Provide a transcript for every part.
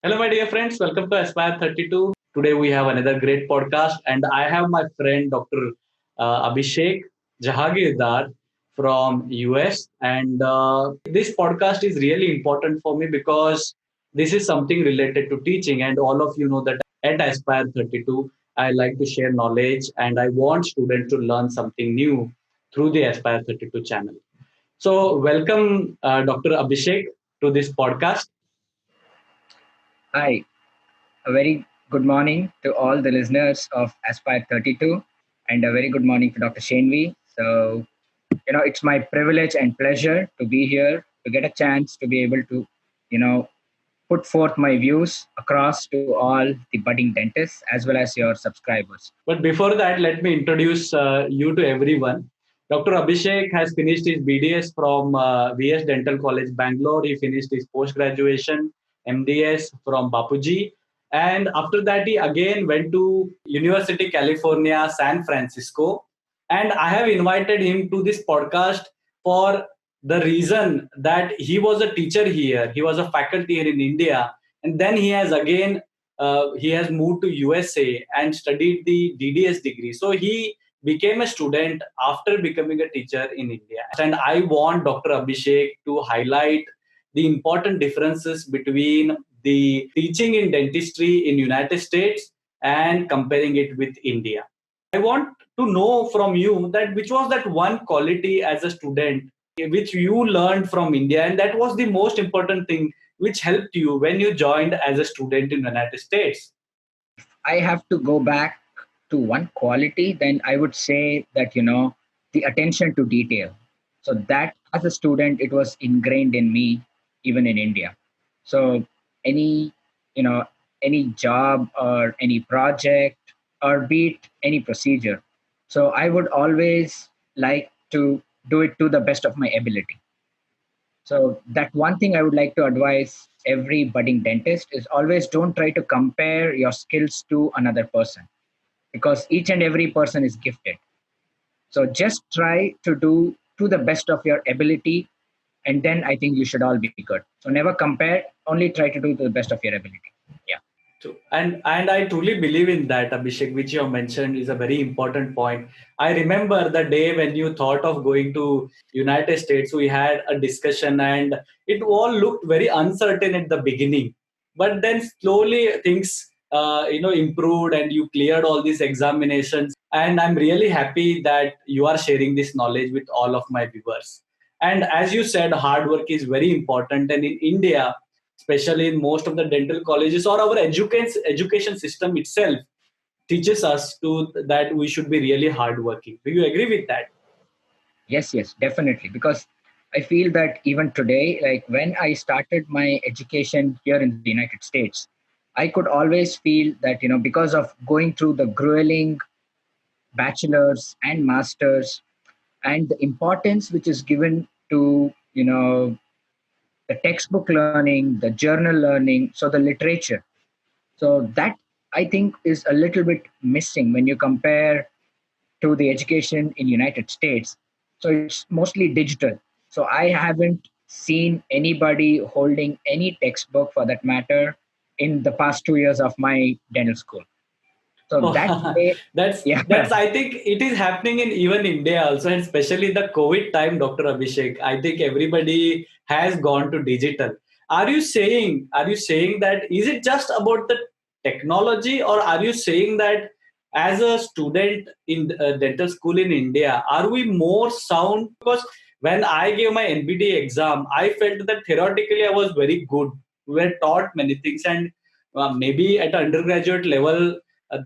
Hello, my dear friends. Welcome to Aspire 32. Today we have another great podcast, and I have my friend Dr. Abhishek Jahagirdar from US. And this podcast is really important for me because this is something related to teaching, and all of you know that at Aspire 32, I like to share knowledge, and I want students to learn something new through the Aspire 32 channel. So, welcome, Dr. Abhishek, to this podcast. Hi, a very good morning to all the listeners of Aspire 32, and a very good morning to Dr. Shenvi. It's my privilege and pleasure to be here to get a chance to be able to, you know, put forth my views across to all the budding dentists as well as your subscribers. But before that, let me introduce you to everyone. Dr. Abhishek has finished his BDS from VS Dental College, Bangalore. He finished his post graduation MDS from Bapuji. And after that, he again went to University California, San Francisco. And I have invited him to this podcast for the reason that he was a teacher here. He was a faculty here in India. And then he has moved to USA and studied the DDS degree. So he became a student after becoming a teacher in India. And I want Dr. Abhishek to highlight the important differences between the teaching in dentistry in United States and comparing it with India. I want to know from you that which was that one quality as a student which you learned from India, and that was the most important thing which helped you when you joined as a student in the United States. I have to go back to one quality, then I would say that, the attention to detail. So that as a student, it was ingrained in me, even in India. So any, you know, any job or any project or be it any procedure. So I would always like to do it to the best of my ability. So that one thing I would like to advise every budding dentist is always don't try to compare your skills to another person because each and every person is gifted. So just try to do to the best of your ability, and then I think you should all be good. So never compare, only try to do to the best of your ability. Yeah. True. And I truly believe in that, Abhishek, which you have mentioned is a very important point. I remember the day when you thought of going to United States, we had a discussion and it all looked very uncertain at the beginning. But then slowly things improved and you cleared all these examinations. And I'm really happy that you are sharing this knowledge with all of my viewers. And as you said, hard work is very important. And in India, especially in most of the dental colleges or our education system itself teaches us to that we should be really hardworking. Do you agree with that? Yes, definitely. Because I feel that even today, like when I started my education here in the United States, I could always feel that, because of going through the grueling bachelor's and master's and the importance which is given to, the textbook learning, the journal learning, so the literature. So that I think is a little bit missing when you compare to the education in United States. So it's mostly digital. So I haven't seen anybody holding any textbook for that matter in the past 2 years of my dental school. So that Oh, way, that's yeah, that's I think it is happening in even India also, and especially the COVID time, Dr. Abhishek. I think everybody has gone to digital. Are you saying that is it just about the technology, or are you saying that as a student in dental school in India, are we more sound? Because when I gave my NBD exam, I felt that theoretically I was very good. We were taught many things, and maybe at undergraduate level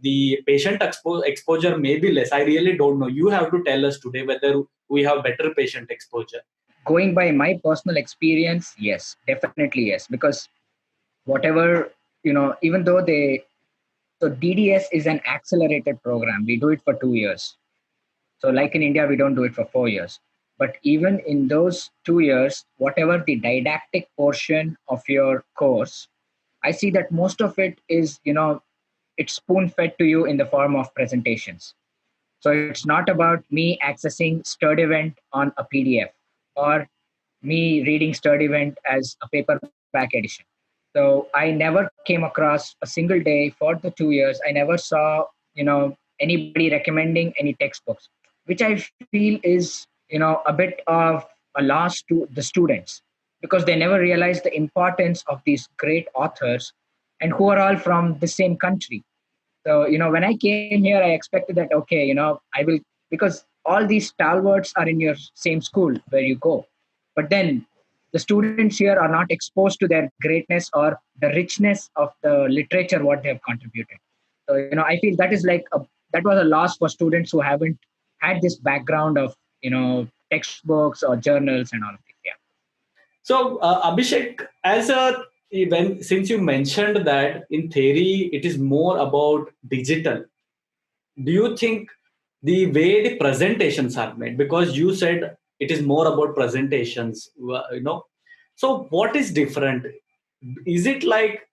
the exposure may be less. I really don't know. You have to tell us today whether we have better patient exposure. going by my personal experience, yes, definitely yes. Because whatever, even though so DDS is an accelerated program, we do it for 2 years. So, like in India, we don't do it for 4 years. But even in those 2 years, whatever the didactic portion of your course, I see that most of it is, it's spoon fed to you in the form of presentations. So it's not about me accessing Sturdivant on a PDF or me reading Sturdivant as a paperback edition. So I never came across a single day for the 2 years. I never saw, anybody recommending any textbooks, which I feel is, a bit of a loss to the students because they never realize the importance of these great authors and who are all from the same country. So, when I came here, I expected that, okay, I will, because all these stalwarts are in your same school where you go. But then the students here are not exposed to their greatness or the richness of the literature, what they have contributed. So, I feel that is like that was a loss for students who haven't had this background of, textbooks or journals and all of this. Yeah. So, Abhishek, as a when since you mentioned that in theory it is more about digital, do you think the way the presentations are made, because you said it is more about presentations, so what is different? Is it like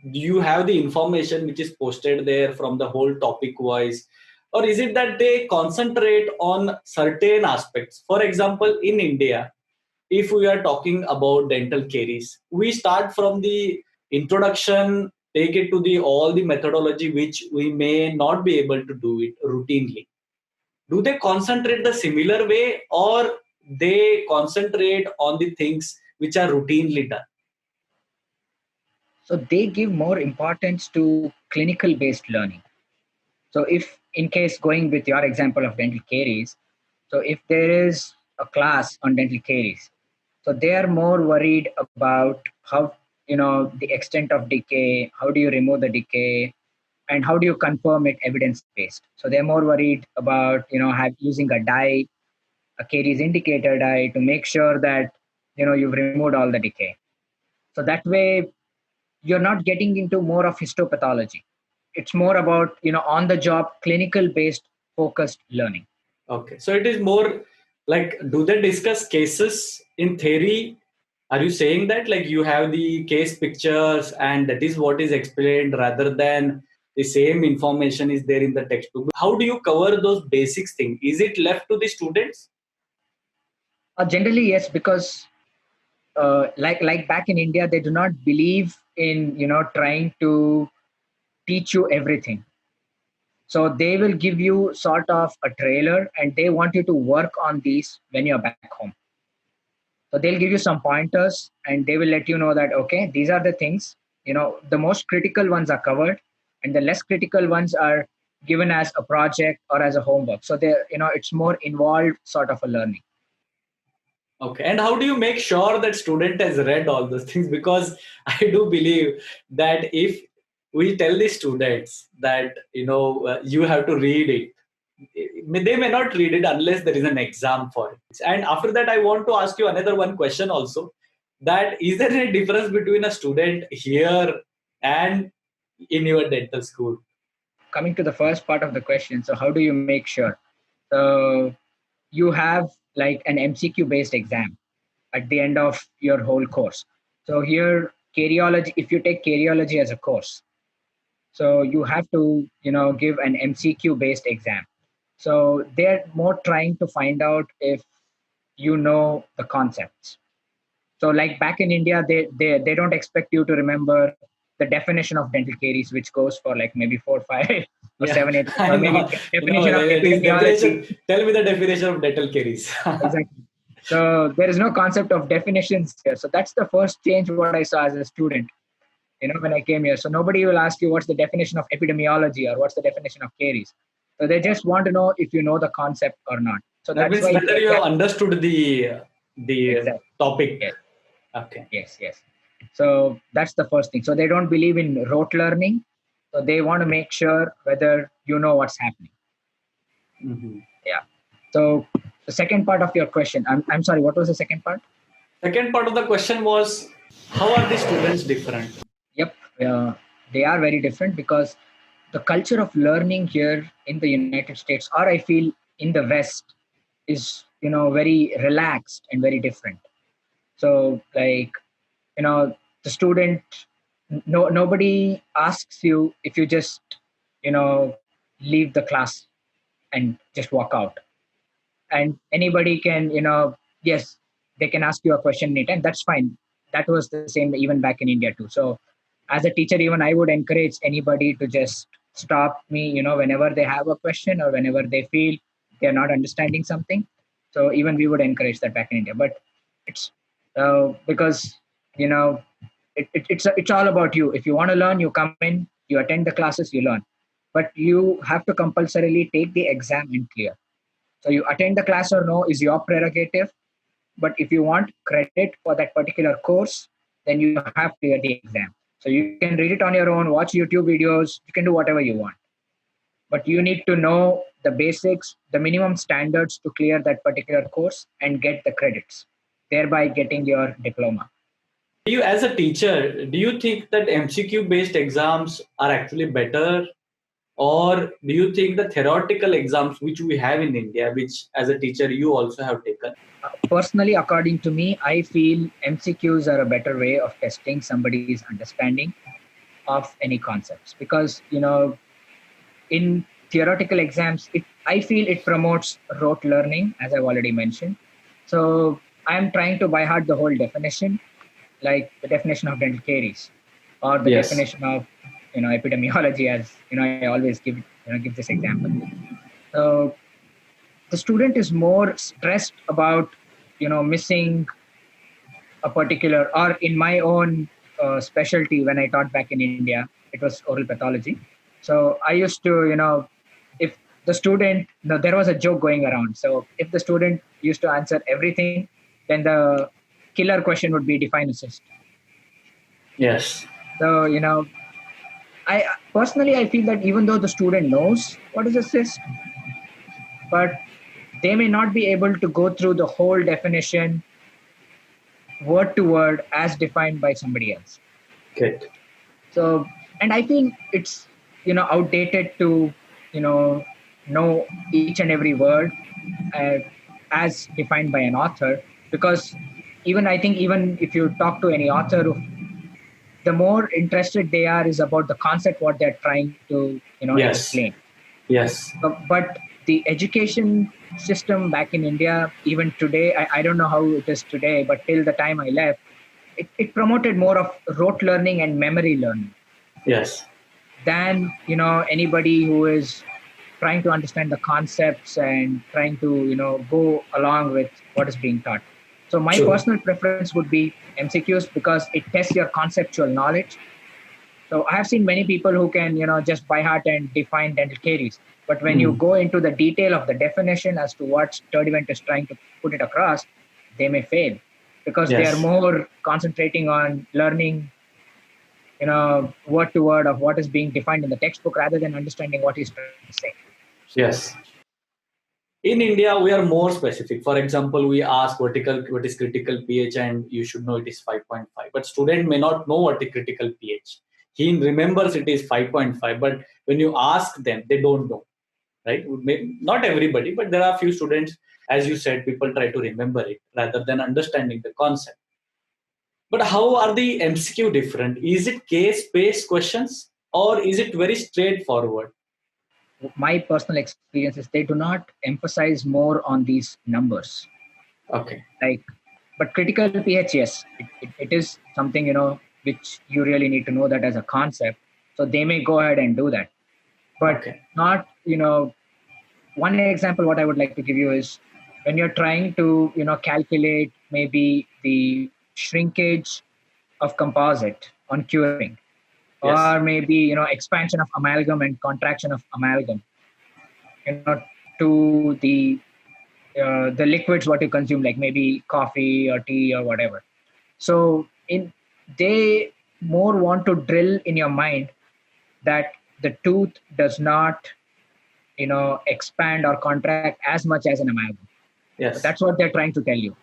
you have the information which is posted there from the whole topic wise, or is it that they concentrate on certain aspects? For example, in India, if we are talking about dental caries, we start from the introduction, take it to the all the methodology which we may not be able to do it routinely. Do they concentrate the similar way, or they concentrate on the things which are routinely done? So they give more importance to clinical based learning. So if in case going with your example of dental caries, so if there is a class on dental caries, so they are more worried about how, the extent of decay, how do you remove the decay, and how do you confirm it evidence based. So they're more worried about, using a dye, a caries indicator dye to make sure that, you've removed all the decay. So that way you're not getting into more of histopathology. It's more about, on the job clinical based focused learning. Okay, so it is more like, do they discuss cases in theory? Are you saying that like you have the case pictures and that is what is explained rather than the same information is there in the textbook? How do you cover those basics things? Is it left to the students? Generally yes, because like back in India, they do not believe in, trying to teach you everything. So they will give you sort of a trailer and they want you to work on these when you're back home. So they'll give you some pointers and they will let you know that, okay, these are the things, the most critical ones are covered and the less critical ones are given as a project or as a homework. So they, it's more involved sort of a learning. Okay, and how do you make sure that student has read all those things? Because I do believe that if we tell the students that you have to read it, they may not read it unless there is an exam for it. And after that, I want to ask you another one question also. That is there any difference between a student here and in your dental school? Coming to the first part of the question, so how do you make sure? So you have like an MCQ based exam at the end of your whole course. So here, cariology, if you take cariology as a course, so you have to, give an MCQ based exam. So they're more trying to find out if you know the concepts. So like back in India, they don't expect you to remember the definition of dental caries, which goes for like maybe 4, 5, or Yeah, 7, 8, I or maybe know. definition of It is epidemiology. definition. Tell me the definition of dental caries. Exactly. So there is no concept of definitions here. So that's the first change what I saw as a student, when I came here. So nobody will ask you what's the definition of epidemiology or what's the definition of caries. So they just want to know if you know the concept or not. So That that's means why whether the you have exam. understood the Exactly. topic. Yes. Okay. Yes. So that's the first thing. So they don't believe in rote learning. So they want to make sure whether you know what's happening. Mhm. Yeah. So the second part of your question, I'm sorry, what was the second part? Second part of the question was, how are the students different? Yep. They are very different because the culture of learning here in the United States, or I feel in the West, is, very relaxed and very different. So like, the student, nobody asks you if you just, leave the class and just walk out. And anybody can, yes, they can ask you a question anytime. That's fine. that was the same even back in India too. So as a teacher, even I would encourage anybody to just stop me, whenever they have a question or whenever they feel they're not understanding something. So even we would encourage that back in India. But it's because, it's all about you. If you want to learn, you come in, you attend the classes, you learn. But you have to compulsorily take the exam and clear. So you attend the class or no is your prerogative. But if you want credit for that particular course, then you have to clear the exam. So you can read it on your own, watch YouTube videos, you can do whatever you want. But you need to know the basics, the minimum standards to clear that particular course and get the credits, thereby getting your diploma. Do you, as a teacher, do you think that MCQ based exams are actually better, or do you think the theoretical exams which we have in India, which as a teacher you also have taken? Personally, according to me, I feel MCQs are a better way of testing somebody's understanding of any concepts, because in theoretical exams, I feel it promotes rote learning, as I've already mentioned. So I'm trying to by heart the whole definition, like the definition of dental caries, or the Yes. definition of epidemiology, as I always give this example. So the student is more stressed about missing a particular, or in my own specialty when I taught back in India, it was oral pathology. So I used to, if the student, there was a joke going around. So if the student used to answer everything, then the killer question would be define a cyst. Yes. So, I personally, I feel that even though the student knows what is a cyst, but they may not be able to go through the whole definition word to word as defined by somebody else. Good. So, and I think it's outdated to know each and every word uh, as defined by an author, because even if you talk to any author, the more interested they are is about the concept what they're trying to Yes. explain. Yes. But the education system back in India, even today, I don't know how it is today, but till the time I left, it promoted more of rote learning and memory learning Yes. than anybody who is trying to understand the concepts and trying to go along with what is being taught. So my True. personal preference would be MCQs because it tests your conceptual knowledge. So I have seen many people who can just by heart and define dental caries, but when you go into the detail of the definition as to what Sturdivant is trying to put it across, they may fail because they Yes. are more concentrating on learning word to word of what is being defined in the textbook rather than understanding what he's trying to say. Yes. In India, we are more specific. For example, we ask what is critical pH, and you should know it is 5.5. But student may not know what is critical pH. He remembers it is 5.5, but when you ask them, they don't know. Right? Not everybody, but there are a few students, as you said, people try to remember it rather than understanding the concept. But how are the MCQ different? Is it case-based questions or is it very straightforward? My personal experience is they do not emphasize more on these numbers. Okay. But critical pH, yes, it is something which you really need to know that as a concept. So they may go ahead and do that, but Okay. not one example what I would like to give you is when you're trying to calculate maybe the shrinkage of composite on curing, Yes. or maybe expansion of amalgam and contraction of amalgam to the liquids what you consume, like maybe coffee or tea or whatever. So they more want to drill in your mind that the tooth does not expand or contract as much as an amalgam. Yes. So that's what they're trying to tell you.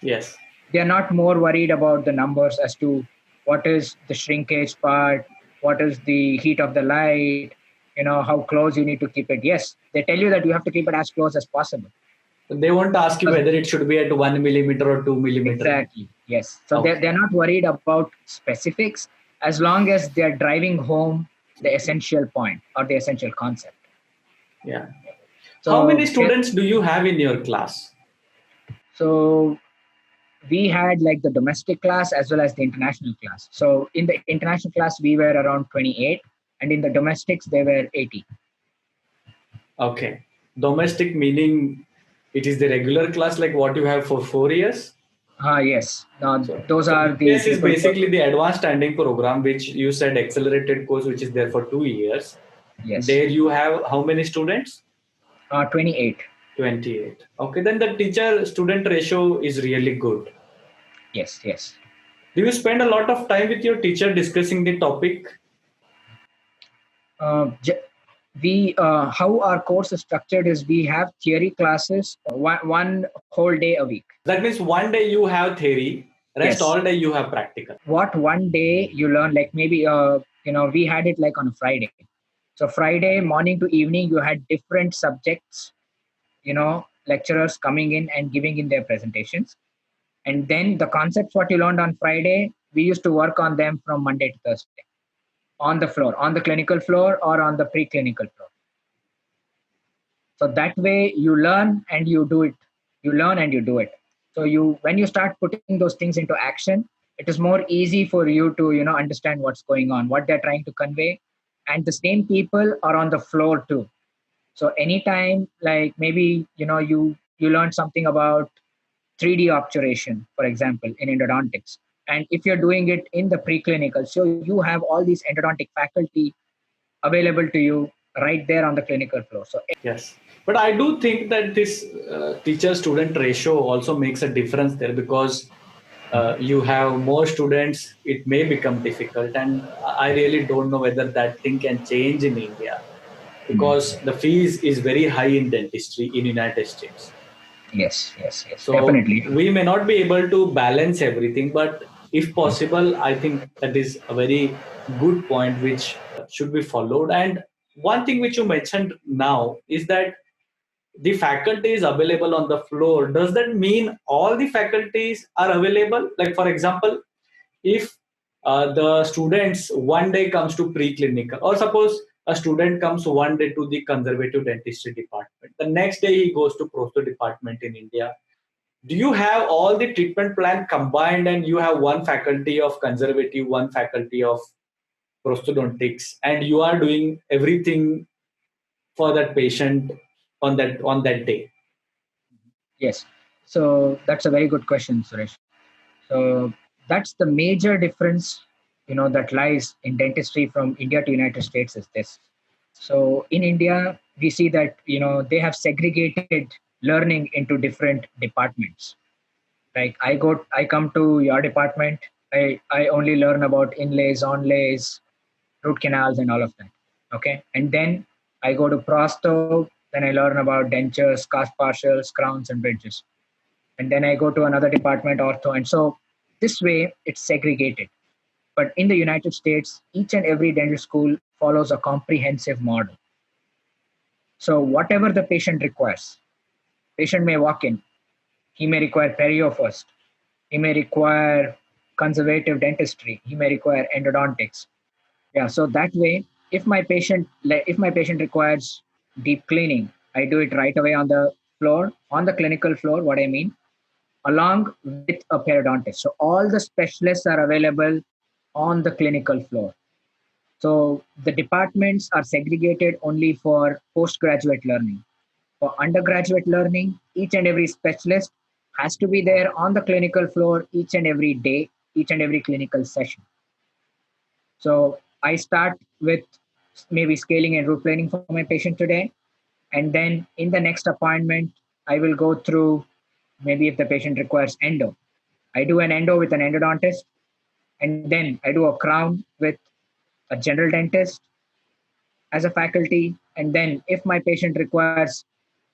Yes. They're not more worried about the numbers as to what is the shrinkage part, what is the heat of the light, how close you need to keep it. Yes, they tell you that you have to keep it as close as possible. They won't ask you whether it should be at 1 millimeter or 2 millimeter. Exactly. Yes. So Okay. they're not worried about specifics as long as they're driving home the essential point or the essential concept. Yeah. So How many students do you have in your class? So we had like the domestic class as well as the international class. So in the international class, we were around 28, and in the domestics, they were 80. Okay. Domestic meaning it is the regular class like what you have for 4 years. Yes. Now, So, those so are the BTS is people for, basically the advanced standing program, which you said accelerated course, which is there for 2 years. yes, There you have how many students? 28. 28. Okay, then the teacher student ratio is really good. Yes, yes. Do you spend a lot of time with your teacher discussing the topic? J- we How our course is structured is we have theory classes one whole day a week. That means one day you have theory, rest Yes. all day you have practical. What one day you learn, like maybe we had it like on a Friday. So Friday morning to evening, you had different subjects, lecturers coming in and giving in their presentations. And then the concepts what you learned on Friday, we used to work on them from Monday to Thursday on the floor, on the clinical floor or on the preclinical floor. So that way you learn and you do it. You learn and you do it. So when you start putting those things into action, it is more easy for you to understand what's going on, what they're trying to convey. And the same people are on the floor too. So anytime, like maybe you learn something about 3D obturation, for example, in endodontics. And if you're doing it in the preclinical, so you have all these endodontic faculty available to you right there on the clinical floor. So Yes. But I do think that this teacher student ratio also makes a difference there because you have more students, it may become difficult. And I really don't know whether that thing can change in India because the fees is very high in dentistry in United States. yes, yes, yes, So definitely. we may not be able to balance everything, but if possible, I think that is a very good point which should be followed. And one thing which you mentioned now is that the faculty is available on the floor. Does that mean all the faculties are available? Like, for example, if the students one day comes to preclinical, or suppose a student comes one day to the conservative dentistry department, the next day he goes to prostho department in India. Do you have all the treatment plan combined and you have one faculty of conservative, one faculty of prosthodontics, and you are doing everything for that patient on that day? Yes. So that's a very good question, Suresh. So that's the major difference, that lies in dentistry from India to United States is this. So in India, we see that, they have segregated learning into different departments. Like I come to your department, I only learn about inlays, onlays, root canals and all of that. Okay. And then I go to prosto, then I learn about dentures, cast partials, crowns, and bridges. And then I go to another department, ortho. And so this way it's segregated. But in the United States, each and every dental school follows a comprehensive model. So whatever the patient requires, patient may walk in, he may require perio first, he may require conservative dentistry, he may require endodontics. Yeah, so that way, if my patient requires deep cleaning, I do it right away on the floor, on the clinical floor. What I mean, along with a periodontist. So all the specialists are available on the clinical floor. So the departments are segregated only for postgraduate learning. For undergraduate learning, each and every specialist has to be there on the clinical floor each and every day, each and every clinical session. So I start with maybe scaling and root planing for my patient today. And then in the next appointment, I will go through maybe if the patient requires endo. I do an endo with an endodontist, and then I do a crown with a general dentist as a faculty. And then if my patient requires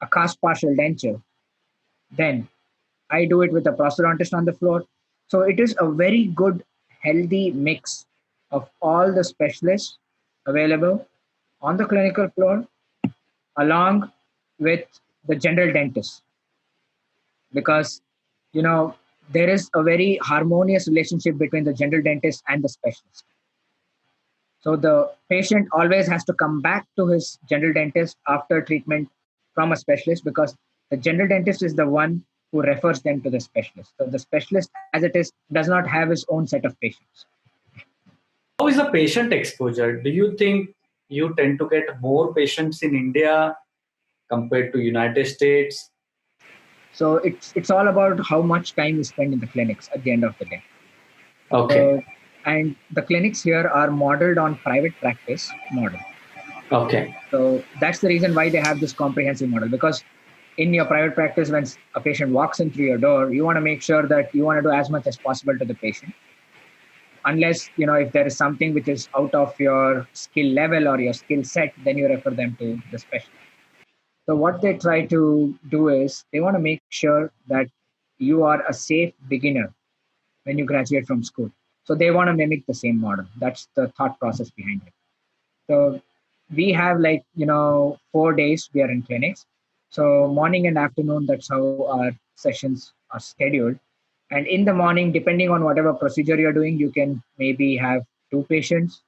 a cast partial denture, then I do it with a prosthodontist on the floor. So it is a very good, healthy mix of all the specialists available on the clinical floor along with the general dentist, because you know there is a very harmonious relationship between the general dentist and the specialist. So the patient always has to come back to his general dentist after treatment from a specialist, because the general dentist is the one who refers them to the specialist. So the specialist, as it is, does not have his own set of patients. How is the patient exposure? Do you think you tend to get more patients in India compared to United States? So it's all about how much time you spend in the clinics at the end of the day. Okay. So, and the clinics here are modeled on private practice model. Okay. So that's the reason why they have this comprehensive model, because in your private practice, when a patient walks in through your door, you want to make sure that you want to do as much as possible to the patient. Unless, if there is something which is out of your skill level or your skill set, then you refer them to the specialist. So what they try to do is they want to make sure that you are a safe beginner when you graduate from school. So they want to mimic the same model. That's the thought process behind it. So we have 4 days we are in clinics. So morning and afternoon, that's how our sessions are scheduled. And in the morning, depending on whatever procedure you're doing, you can maybe have two patients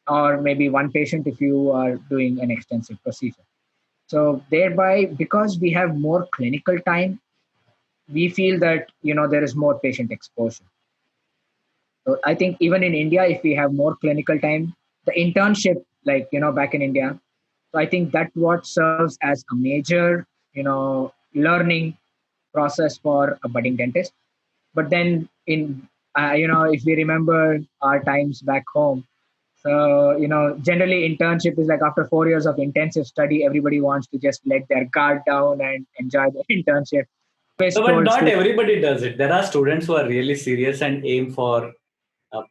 or maybe one patient if you are doing an extensive procedure. So thereby, because we have more clinical time, we feel that there is more patient exposure. So I think even in India, if we have more clinical time, the internship, back in India, so I think that what serves as a major, learning process for a budding dentist. But then if we remember our times back home, so, generally internship is like after 4 years of intensive study, everybody wants to just let their guard down and enjoy the internship. Always No, but told not students, everybody does it. There are students who are really serious and aim for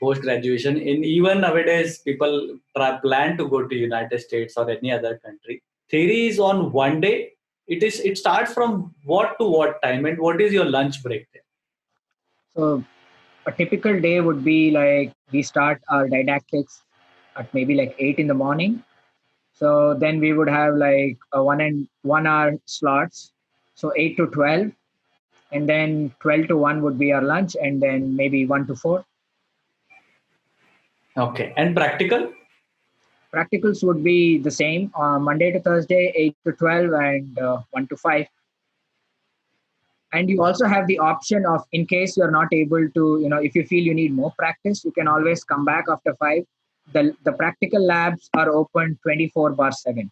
post graduation. In even nowadays, people plan to go to United States or any other country. Theory is on one day. It starts from what to what time, and what is your lunch break there? so a typical day would be like we start our didactics at maybe like 8 in the morning. So then we would have like a 1 hour slots. So 8 to 12, and then 12 to 1 would be our lunch, and then maybe 1 to 4. Okay, and practical. Practicals would be the same Monday to Thursday, 8 to 12, and 1 to 5. And you also have the option of, in case you're not able to, if you feel you need more practice, you can always come back after 5. The practical labs are open 24/7.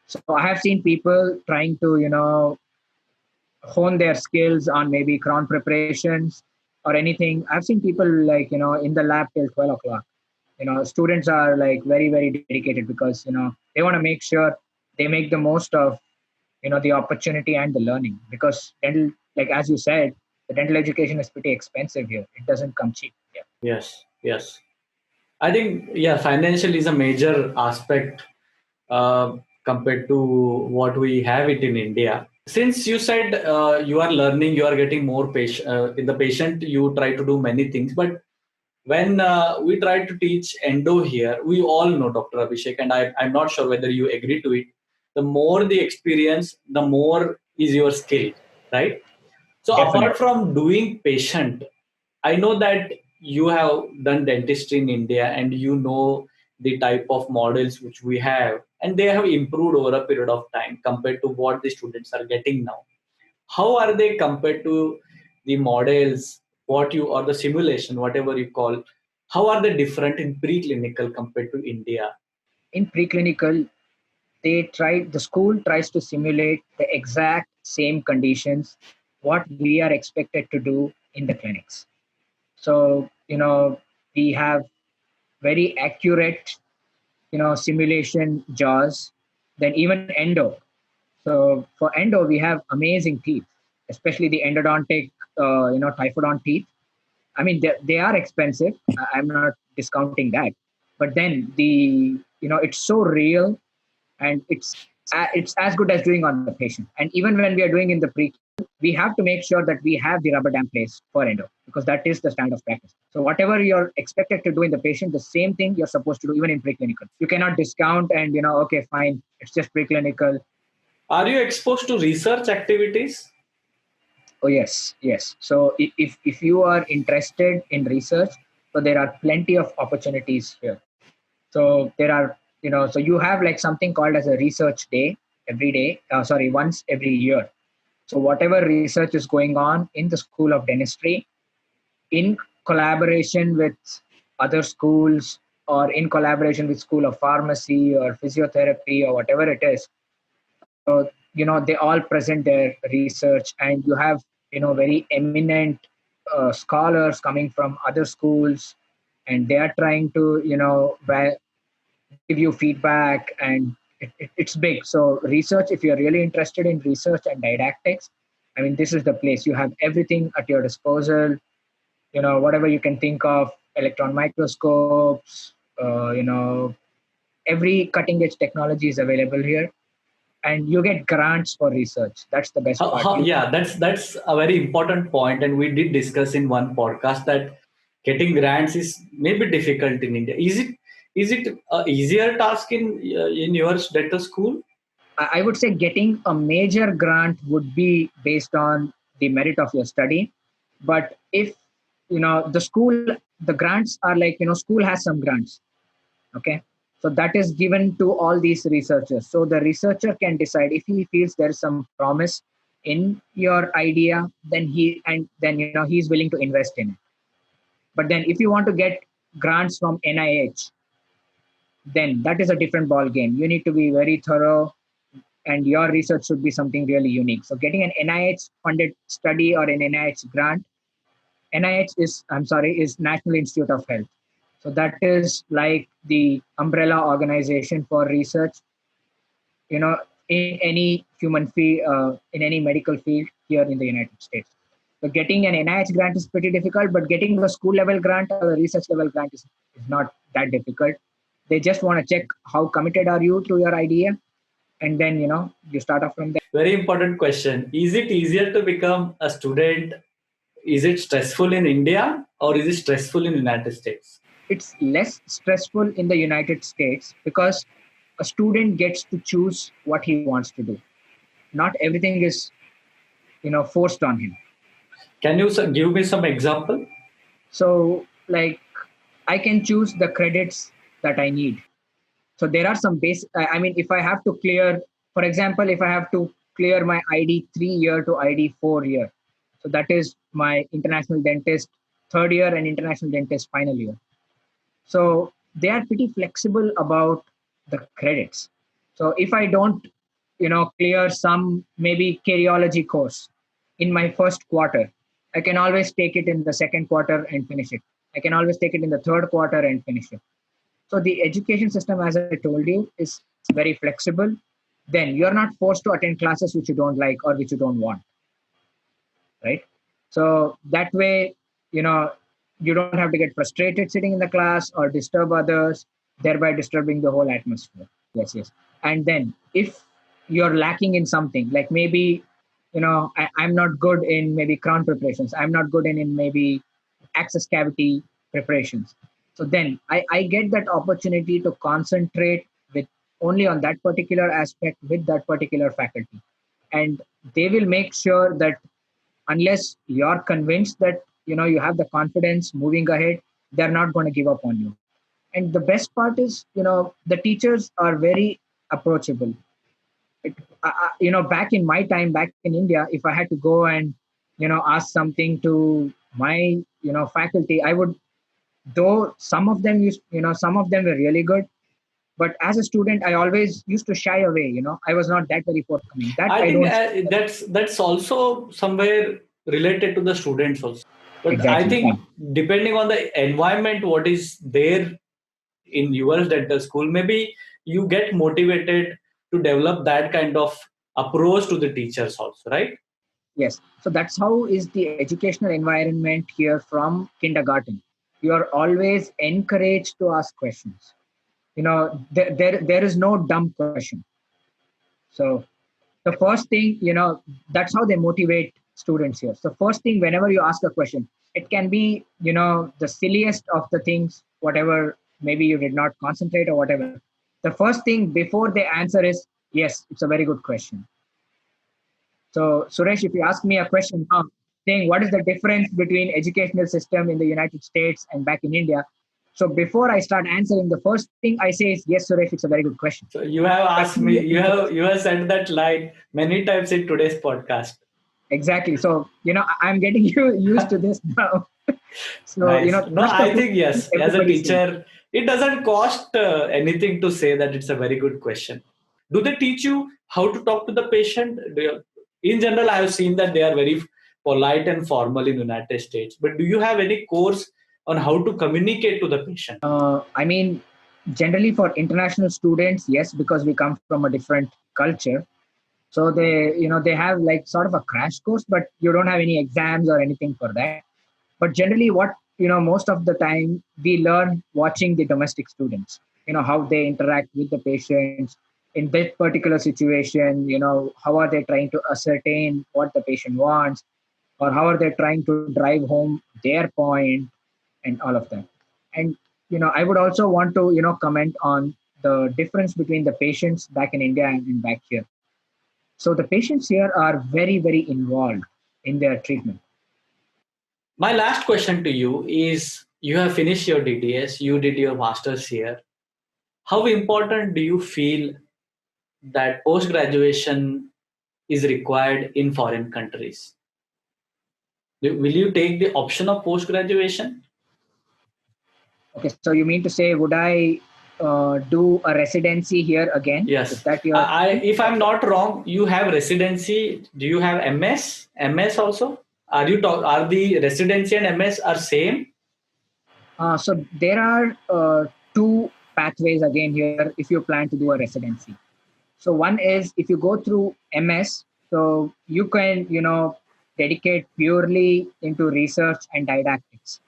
So I have seen people trying to, hone their skills on maybe crown preparations or anything. I've seen people in the lab till 12 o'clock. Students are like very, very dedicated because, they want to make sure they make the most of, the opportunity and the learning, because dental, like as you said, the dental education is pretty expensive here. It doesn't come cheap. Yeah. Yes, yes. I think financial is a major aspect compared to what we have it in India. Since you said you are learning, you are getting more patient in the patient. You try to do many things, but when we try to teach endo here, we all know Dr. Abhishek, and I'm not sure whether you agree to it. The more the experience, the more is your skill, right? So apart Definitely. from doing patient, I know that you have done dentistry in India and you know the type of models which we have, and they have improved over a period of time compared to what the students are getting now. How are they compared to the models, what you or the simulation, whatever you call? How are they different in preclinical compared to India? In preclinical, the school tries to simulate the exact same conditions what we are expected to do in the clinics. So, we have very accurate, simulation jaws, then even endo. So for endo, we have amazing teeth, especially the endodontic, typhodont teeth. I mean, they are expensive. I'm not discounting that, but then it's so real, and it's as good as doing on the patient. And even when we are doing in the pre, we have to make sure that we have the rubber dam place for endo, because that is the standard of practice. So whatever you're expected to do in the patient, the same thing you're supposed to do even in preclinical. You cannot discount and okay, fine, it's just preclinical. Are you exposed to research activities? Oh yes, yes. So if you are interested in research, so there are plenty of opportunities here. So there are, so you have like something called as a research day every day. Sorry, once every year. So whatever research is going on in the School of Dentistry, in collaboration with other schools or in collaboration with School of Pharmacy or Physiotherapy or whatever it is, they all present their research, and you have very eminent scholars coming from other schools, and they are trying to give you feedback, and it's big. So research, if you're really interested in research and didactics, I mean, this is the place. You have everything at your disposal, whatever you can think of, electron microscopes, every cutting edge technology is available here, and you get grants for research. That's the best part. Yeah, that's a very important point, and we did discuss in one podcast that getting grants is maybe difficult in India. Is it a easier task in your dental school? I would say getting a major grant would be based on the merit of your study. But if, the school, the grants are like, school has some grants. Okay. So that is given to all these researchers. So the researcher can decide if he feels there is some promise in your idea, then he's willing to invest in it. But then if you want to get grants from NIH, then that is a different ball game. You need to be very thorough, and your research should be something really unique. So getting an NIH funded study or an NIH grant, is National Institute of Health. So that is like the umbrella organization for research, in any in any medical field here in the United States. So getting an NIH grant is pretty difficult, but getting a school level grant or a research level grant is not that difficult. They just want to check how committed are you to your idea, and then you start off from there. Very important question. Is it easier to become a student? Is it stressful in India or is it stressful in the United States? It's less stressful in the United States because a student gets to choose what he wants to do. Not everything is forced on him. Can you give me some example? So, like, I can choose the credits that I need. So there are some basic, I mean, if I have to clear, for example, if I have to clear my ID 3 year to ID 4 year, so that is my international dentist third year and international dentist final year. So they are pretty flexible about the credits. So if I don't, clear some maybe cardiology course in my first quarter, I can always take it in the second quarter and finish it. I can always take it in the third quarter and finish it. So the education system, as I told you, is very flexible. Then you're not forced to attend classes which you don't like or which you don't want, right? So that way, you don't have to get frustrated sitting in the class or disturb others, thereby disturbing the whole atmosphere. Yes. And then if you're lacking in something, like maybe, I'm not good in maybe crown preparations, I'm not good in maybe access cavity preparations. So then I get that opportunity to concentrate with only on that particular aspect with that particular faculty. And they will make sure that unless you're convinced that you have the confidence moving ahead, they're not going to give up on you. And the best part is, the teachers are very approachable. Back in my time, back in India, if I had to go and ask something to my faculty, I would, though some of them some of them were really good, but as a student I always used to shy away. I was not that very forthcoming. That I think don't that's also somewhere related to the students also. But I exactly. think depending on the environment, what is there in your dental school, maybe you get motivated to develop that kind of approach to the teachers also, right? Yes. So that's how is the educational environment here from kindergarten. You are always encouraged to ask questions. There is no dumb question. So the first thing, that's how they motivate students here. So first thing, whenever you ask a question, it can be, the silliest of the things, whatever, maybe you did not concentrate or whatever. The first thing before they answer is, yes, it's a very good question. So Suresh, if you ask me a question now, saying what is the difference between educational system in the United States and back in India, so before I start answering, the first thing I say is, yes, Suresh, it's a very good question. So you have asked me, you have said that line many times in today's podcast. exactly. So, I'm getting used to this now. So, Nice. No, trust of I think yes. As a everybody sees. teacher, it doesn't cost anything to say that it's a very good question. Do they teach you how to talk to the patient? In general, I have seen that they are very polite and formal in United States. But do you have any course on how to communicate to the patient? I mean, generally for international students, yes, because we come from a different culture. So they have like sort of a crash course, but you don't have any exams or anything for that. But generally, what most of the time we learn watching the domestic students. How they interact with the patients in that particular situation. How are they trying to ascertain what the patient wants, or how are they trying to drive home their point, and all of that. And I would also want to comment on the difference between the patients back in India and back here. So the patients here are very, very involved in their treatment. My last question to you is you have finished your DDS, you did your master's here. How important do you feel that post graduation is required in foreign countries? Will you take the option of post graduation? Okay, so you mean to say, would I do a residency here again? Is Yes. that your question? If I'm Okay. not wrong, you have residency. Do you have MS? MS also? Are the residency and MS are same? So there are two pathways again here if you plan to do a residency. So one is if you go through MS, so you can, dedicate purely into research and didactics.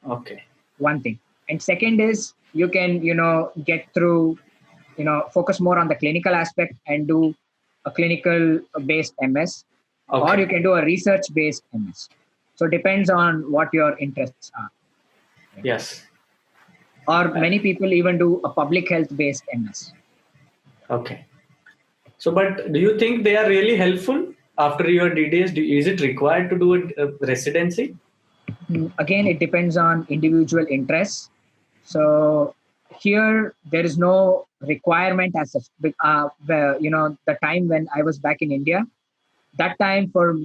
Okay. One thing. And second is you can, get through, focus more on the clinical aspect and do a clinical based MS, or Okay. you can do a research based MS. So it depends on what your interests are. Right? Yes. Or Uh, many people even do a public health based MS. Okay. So, but do you think they are really helpful after your DDS? Is it required to do a residency? Again, it depends on individual interests. So here there is no requirement as such. The time when I was back in India, that time for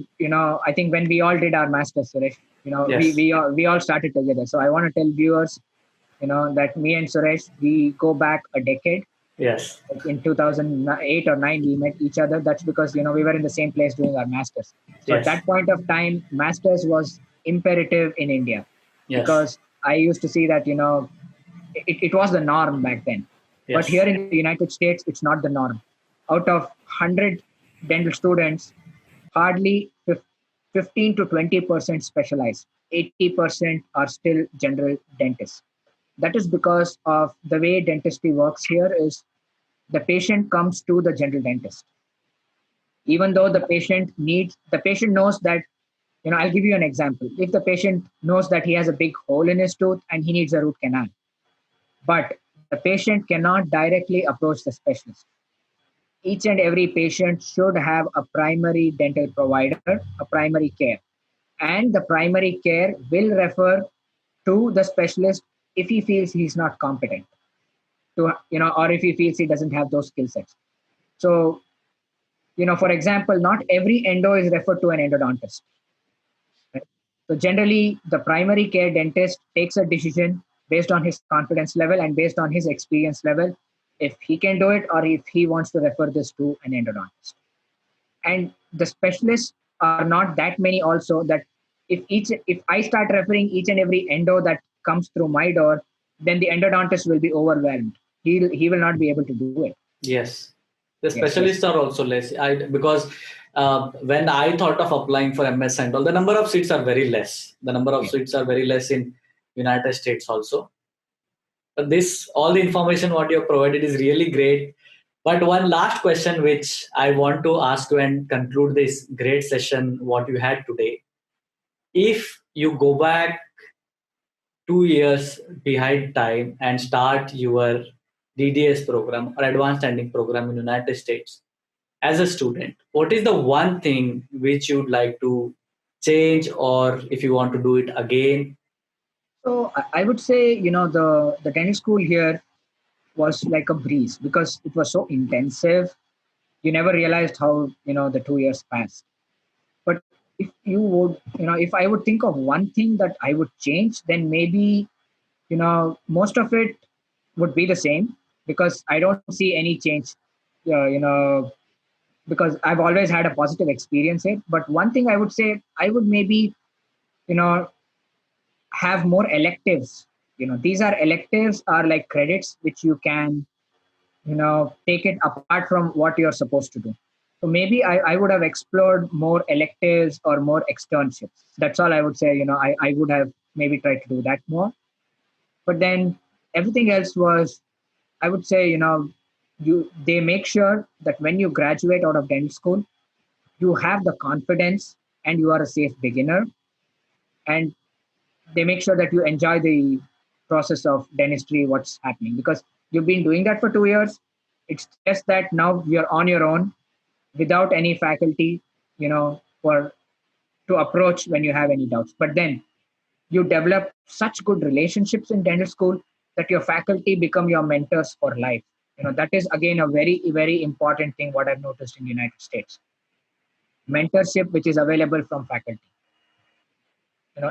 I think when we all did our masters, Suresh, Yes. we all started together. So I want to tell viewers, that me and Suresh, we go back a decade. Yes. Like in 2008 or 9 we met each other. That's because we were in the same place doing our masters. So at Yes. that point of time, masters was imperative in India, Yes. because I used to see that it was the norm back then. But here Yes. in the United States, it's not the norm. Out of 100 dental students, hardly 15 to 20% specialize. 80% are still general dentists. That is because of the way dentistry works here is the patient comes to the general dentist. Even though the patient knows that, I'll give you an example. If the patient knows that he has a big hole in his tooth and he needs a root canal, but the patient cannot directly approach the specialist. Each and every patient should have a primary dental provider, a primary care. And the primary care will refer to the specialist if he feels he's not competent or if he feels he doesn't have those skill sets. So, for example, not every endo is referred to an endodontist. Right? So generally, the primary care dentist takes a decision based on his confidence level and based on his experience level, if he can do it or if he wants to refer this to an endodontist. And the specialists are not that many also, that if I start referring each and every endo that comes through my door, then the endodontist will be overwhelmed. He will not be able to do it. Yes, the Yes, yes. specialists are also less. Because when I thought of applying for MS and all, the number of seats are very less. The number of Yeah. seats are very less in United States also. But this all the information what you have provided is really great. But one last question which I want to ask you and conclude this great session what you had today. If you go back 2 years behind time and start your DDS program or advanced standing program in United States as a student, what is the one thing which you'd like to change or if you want to do it again? So I would say, the dental school here was like a breeze because it was so intensive. You never realized how, the 2 years passed. But if you would, if I would think of one thing that I would change, then maybe, most of it would be the same, because I don't see any change, you know, because I've always had a positive experience here. But one thing I would say, I would maybe, you know, have more electives. These are electives are like credits which you can, take it apart from what you're supposed to do. So maybe I would have explored more electives or more externships. That's all I would say. I would have maybe tried to do that more. But then everything else was, I would say, they make sure that when you graduate out of dental school, you have the confidence and you are a safe beginner, and they make sure that you enjoy the process of dentistry, what's happening, because you've been doing that for 2 years. It's just that now you're on your own without any faculty, for to approach when you have any doubts. But then you develop such good relationships in dental school that your faculty become your mentors for life. That is again a very, very important thing what I've noticed in the United States. Mentorship which is available from faculty.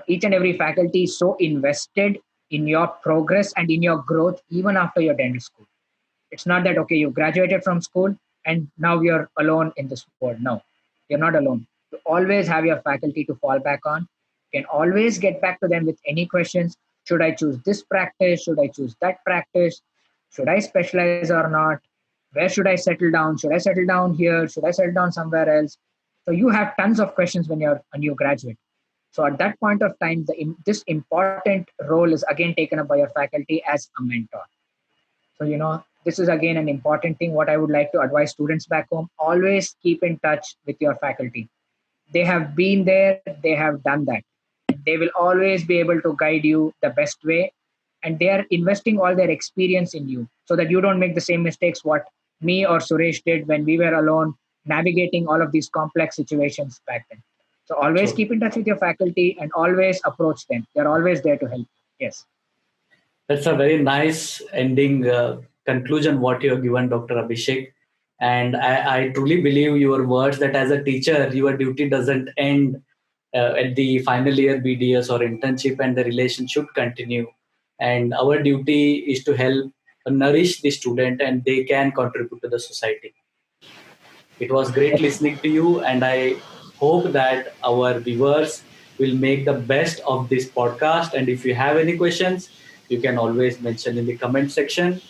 Each and every faculty is so invested in your progress and in your growth even after your dental school. It's not that, okay, you graduated from school and now you're alone in this world. No, you're not alone. You always have your faculty to fall back on. You can always get back to them with any questions. Should I choose this practice? Should I choose that practice? Should I specialize or not? Where should I settle down? Should I settle down here? Should I settle down somewhere else? So you have tons of questions when you're a new graduate. So at that point of time, this important role is again taken up by your faculty as a mentor. So, this is again an important thing. What I would like to advise students back home, always keep in touch with your faculty. They have been there, they have done that. They will always be able to guide you the best way. And they are investing all their experience in you so that you don't make the same mistakes what me or Suresh did when we were alone navigating all of these complex situations back then. So always So keep in touch with your faculty and always approach them. They're always there to help. Yes. that's a very nice ending conclusion what you have given, Dr. Abhishek. And I truly believe your words that as a teacher, your duty doesn't end at the final year BDS or internship, and the relation should continue. And our duty is to help nourish the student, and they can contribute to the society. It was great listening to you, and I hope that our viewers will make the best of this podcast. And if you have any questions, you can always mention in the comment section,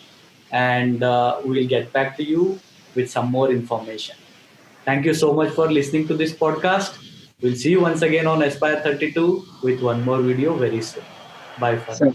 and we'll get back to you with some more information. Thank you so much for listening to this podcast. We'll see you once again on Aspire 32 with one more video very soon. Bye for So now.